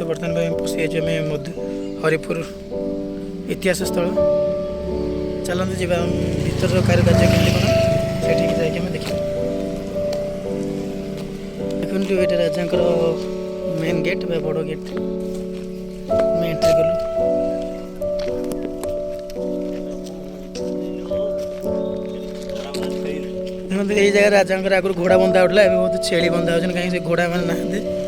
चलते बर्तमान भाई पशि मध्य हरिपुर इतिहास स्थल चलते जी भर कारुकार्य केमती कौन से जाकि देखा देखते ये राजा मेन गेट बड़ गेट मैं एंट्री कलु देखते ये जगह राजा आगुरी घोड़ा बंधा उठला बहुत छेली बंधा हो कहीं घोड़ा मैंने ना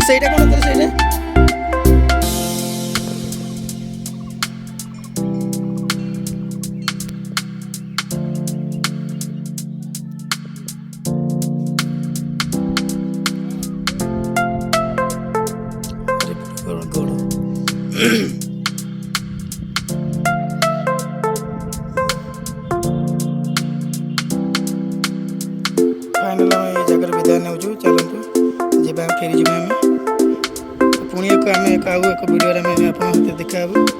ସେଇଟା କ'ଣ ତୋର ସେଇଟା फाइनाल आम ये जगह विदाय नौ चलतु जी फेरी जी पुणी एक वीडियो देखा।